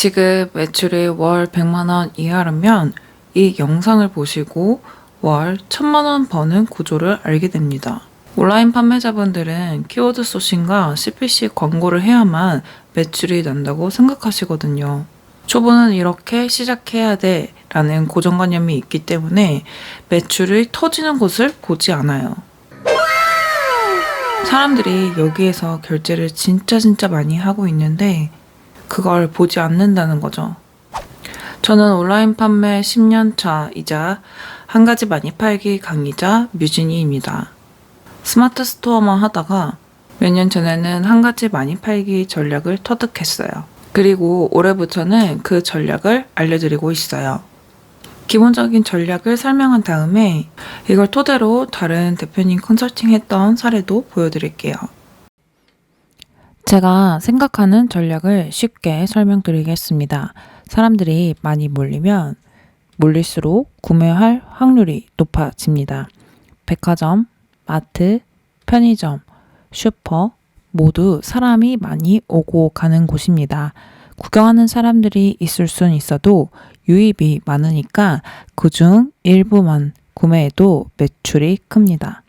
지금 매출이 월 100만 원 이하라면 이 영상을 보시고 월 1000만 원 버는 구조를 알게 됩니다. 온라인 판매자분들은 키워드 소싱과 CPC 광고를 해야만 매출이 난다고 생각하시거든요. 초보는 이렇게 시작해야 돼 라는 고정관념이 있기 때문에 매출이 터지는 곳을 보지 않아요. 사람들이 여기에서 결제를 진짜 많이 하고 있는데 그걸 보지 않는다는 거죠. 저는 온라인 판매 10년 차이자 한 가지 많이 팔기 강의자 뮤진이입니다. 스마트 스토어만 하다가 몇 년 전에는 한 가지 많이 팔기 전략을 터득했어요. 그리고 올해부터는 그 전략을 알려드리고 있어요. 기본적인 전략을 설명한 다음에 이걸 토대로 다른 대표님 컨설팅 했던 사례도 보여드릴게요. 제가 생각하는 전략을 쉽게 설명드리겠습니다. 사람들이 많이 몰리면 몰릴수록 구매할 확률이 높아집니다. 백화점, 마트, 편의점, 슈퍼 모두 사람이 많이 오고 가는 곳입니다. 구경하는 사람들이 있을 순 있어도 유입이 많으니까 그중 일부만 구매해도 매출이 큽니다.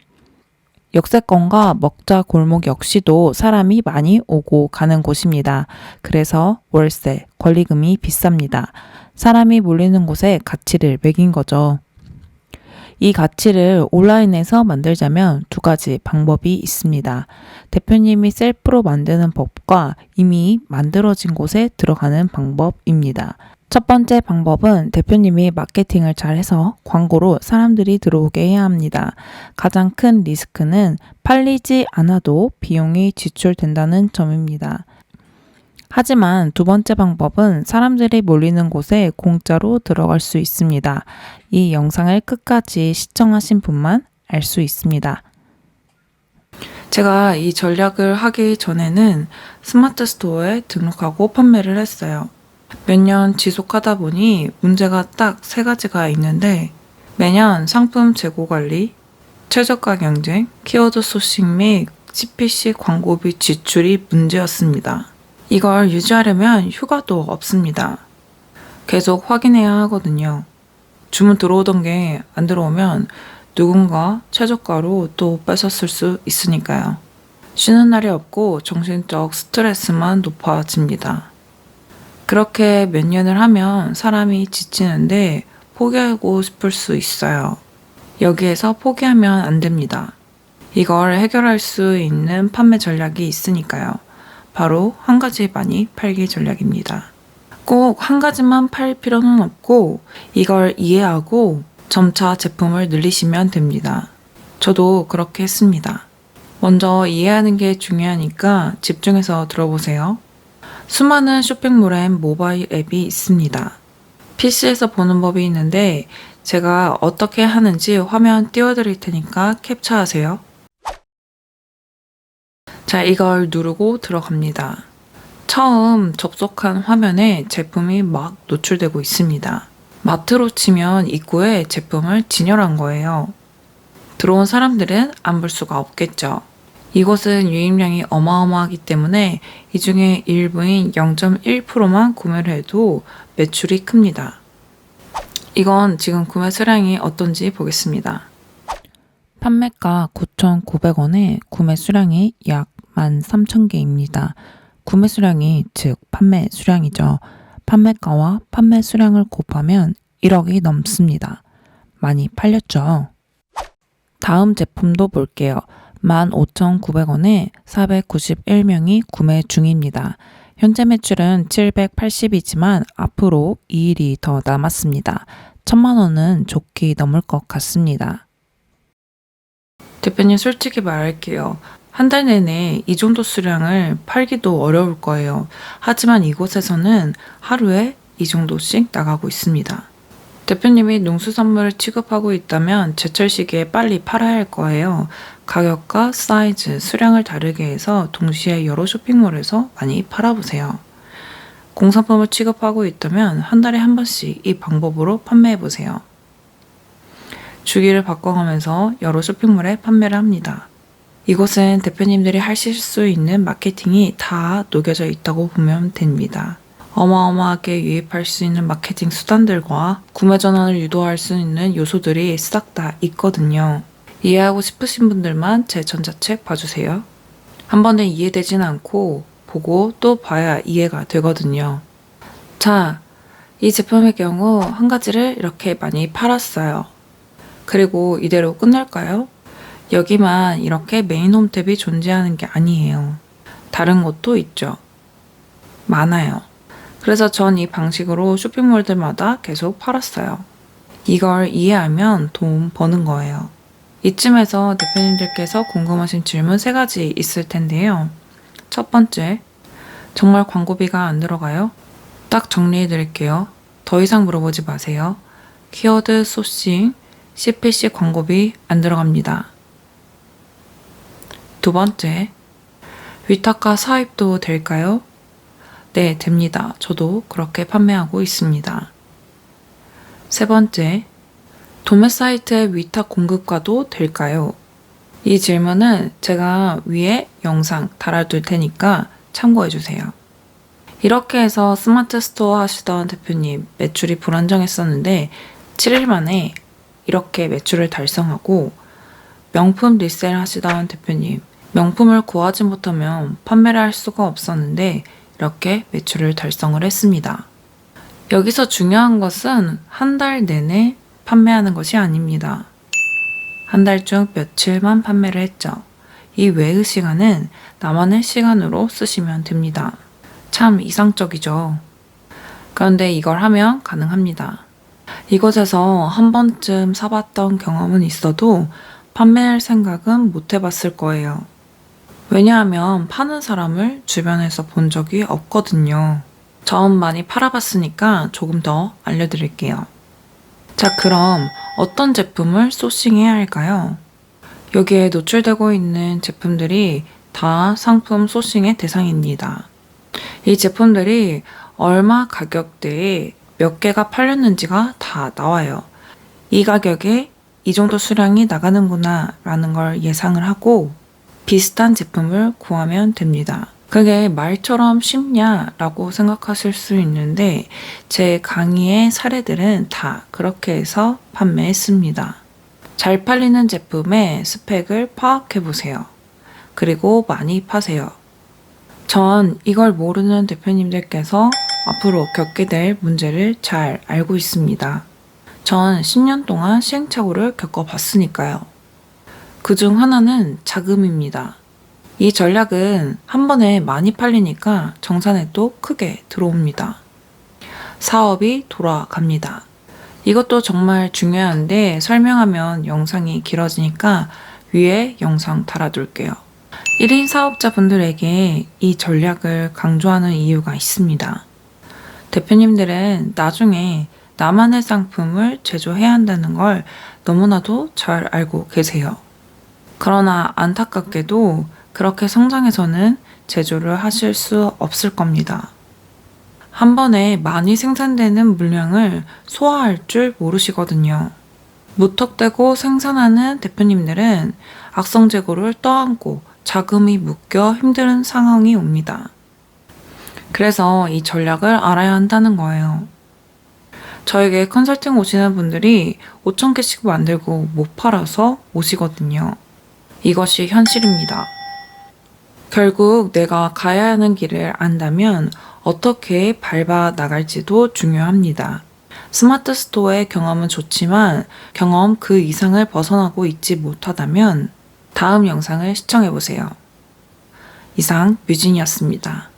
역세권과 먹자 골목 역시도 사람이 많이 오고 가는 곳입니다. 그래서 월세, 권리금이 비쌉니다. 사람이 몰리는 곳에 가치를 매긴 거죠. 이 가치를 온라인에서 만들자면 두 가지 방법이 있습니다. 대표님이 셀프로 만드는 법과 이미 만들어진 곳에 들어가는 방법입니다. 첫 번째 방법은 대표님이 마케팅을 잘해서 광고로 사람들이 들어오게 해야 합니다. 가장 큰 리스크는 팔리지 않아도 비용이 지출된다는 점입니다. 하지만 두 번째 방법은 사람들이 몰리는 곳에 공짜로 들어갈 수 있습니다. 이 영상을 끝까지 시청하신 분만 알 수 있습니다. 제가 이 전략을 하기 전에는 스마트 스토어에 등록하고 판매를 했어요. 몇 년 지속하다 보니 문제가 딱 3가지가 있는데 매년 상품 재고 관리, 최저가 경쟁, 키워드 소싱 및 CPC 광고비 지출이 문제였습니다. 이걸 유지하려면 휴가도 없습니다. 계속 확인해야 하거든요. 주문 들어오던 게 안 들어오면 누군가 최저가로 또 뺏었을 수 있으니까요. 쉬는 날이 없고 정신적 스트레스만 높아집니다. 그렇게 몇 년을 하면 사람이 지치는데 포기하고 싶을 수 있어요. 여기에서 포기하면 안 됩니다. 이걸 해결할 수 있는 판매 전략이 있으니까요. 바로 한 가지 많이 팔기 전략입니다. 꼭 한 가지만 팔 필요는 없고 이걸 이해하고 점차 제품을 늘리시면 됩니다. 저도 그렇게 했습니다. 먼저 이해하는 게 중요하니까 집중해서 들어보세요. 수많은 쇼핑몰엔 모바일 앱이 있습니다. PC에서 보는 법이 있는데 제가 어떻게 하는지 화면 띄워드릴 테니까 캡처하세요. 자, 이걸 누르고 들어갑니다. 처음 접속한 화면에 제품이 막 노출되고 있습니다. 마트로 치면 입구에 제품을 진열한 거예요. 들어온 사람들은 안 볼 수가 없겠죠. 이곳은 유입량이 어마어마하기 때문에 이 중에 일부인 0.1%만 구매를 해도 매출이 큽니다. 이건 지금 구매 수량이 어떤지 보겠습니다. 판매가 9,900원에 구매 수량이 약 13,000개입니다. 구매 수량이 즉 판매 수량이죠. 판매가와 판매 수량을 곱하면 1억이 넘습니다. 많이 팔렸죠? 다음 제품도 볼게요. 15,900원에 491명이 구매 중입니다. 현재 매출은 780이지만 앞으로 2일이 더 남았습니다. 1000만 원은 좋게 넘을 것 같습니다. 대표님 솔직히 말할게요. 한 달 내내 이 정도 수량을 팔기도 어려울 거예요. 하지만 이곳에서는 하루에 이 정도씩 나가고 있습니다. 대표님이 농수산물을 취급하고 있다면 제철 시기에 빨리 팔아야 할 거예요. 가격과 사이즈, 수량을 다르게 해서 동시에 여러 쇼핑몰에서 많이 팔아보세요. 공산품을 취급하고 있다면 한 달에 한 번씩 이 방법으로 판매해보세요. 주기를 바꿔가면서 여러 쇼핑몰에 판매를 합니다. 이곳은 대표님들이 하실 수 있는 마케팅이 다 녹여져 있다고 보면 됩니다. 어마어마하게 유입할 수 있는 마케팅 수단들과 구매 전환을 유도할 수 있는 요소들이 싹 다 있거든요. 이해하고 싶으신 분들만 제 전자책 봐주세요. 한 번에 이해되진 않고 보고 또 봐야 이해가 되거든요. 자, 이 제품의 경우 한 가지를 이렇게 많이 팔았어요. 그리고 이대로 끝날까요? 여기만 이렇게 메인 홈 탭이 존재하는 게 아니에요. 다른 것도 있죠. 많아요. 그래서 전 이 방식으로 쇼핑몰들마다 계속 팔았어요. 이걸 이해하면 돈 버는 거예요. 이쯤에서 대표님들께서 궁금하신 질문 3가지 있을 텐데요. 첫 번째, 정말 광고비가 안 들어가요? 딱 정리해 드릴게요. 더 이상 물어보지 마세요. 키워드 소싱, CPC 광고비 안 들어갑니다. 두 번째, 위탁가 사입도 될까요? 네, 됩니다. 저도 그렇게 판매하고 있습니다. 세 번째, 도매 사이트의 위탁 공급과도 될까요? 이 질문은 제가 위에 영상 달아둘 테니까 참고해주세요. 이렇게 해서 스마트 스토어 하시던 대표님 매출이 불안정했었는데 7일 만에 이렇게 매출을 달성하고, 명품 리셀 하시던 대표님 명품을 구하지 못하면 판매를 할 수가 없었는데 이렇게 매출을 달성을 했습니다. 여기서 중요한 것은 한 달 내내 판매하는 것이 아닙니다. 한 달 중 며칠만 판매를 했죠. 이 외의 시간은 나만의 시간으로 쓰시면 됩니다. 참 이상적이죠. 그런데 이걸 하면 가능합니다. 이곳에서 한 번쯤 사봤던 경험은 있어도 판매할 생각은 못 해봤을 거예요. 왜냐하면 파는 사람을 주변에서 본 적이 없거든요. 전 많이 팔아봤으니까 조금 더 알려드릴게요. 자, 그럼 어떤 제품을 소싱해야 할까요? 여기에 노출되고 있는 제품들이 다 상품 소싱의 대상입니다. 이 제품들이 얼마 가격대에 몇 개가 팔렸는지가 다 나와요. 이 가격에 이 정도 수량이 나가는구나 라는 걸 예상을 하고 비슷한 제품을 구하면 됩니다. 그게 말처럼 쉽냐라고 생각하실 수 있는데 제 강의의 사례들은 다 그렇게 해서 판매했습니다. 잘 팔리는 제품의 스펙을 파악해보세요. 그리고 많이 파세요. 전 이걸 모르는 대표님들께서 앞으로 겪게 될 문제를 잘 알고 있습니다. 전 10년 동안 시행착오를 겪어봤으니까요. 그중 하나는 자금입니다. 이 전략은 한 번에 많이 팔리니까 정산에도 크게 들어옵니다. 사업이 돌아갑니다. 이것도 정말 중요한데 설명하면 영상이 길어지니까 위에 영상 달아둘게요. 1인 사업자분들에게 이 전략을 강조하는 이유가 있습니다. 대표님들은 나중에 나만의 상품을 제조해야 한다는 걸 너무나도 잘 알고 계세요. 그러나 안타깝게도 그렇게 성장해서는 제조를 하실 수 없을 겁니다. 한 번에 많이 생산되는 물량을 소화할 줄 모르시거든요. 무턱대고 생산하는 대표님들은 악성 재고를 떠안고 자금이 묶여 힘든 상황이 옵니다. 그래서 이 전략을 알아야 한다는 거예요. 저에게 컨설팅 오시는 분들이 5,000개씩 만들고 못 팔아서 오시거든요. 이것이 현실입니다. 결국 내가 가야 하는 길을 안다면 어떻게 밟아 나갈지도 중요합니다. 스마트 스토어의 경험은 좋지만 경험 그 이상을 벗어나고 있지 못하다면 다음 영상을 시청해보세요. 이상 뮤진이었습니다.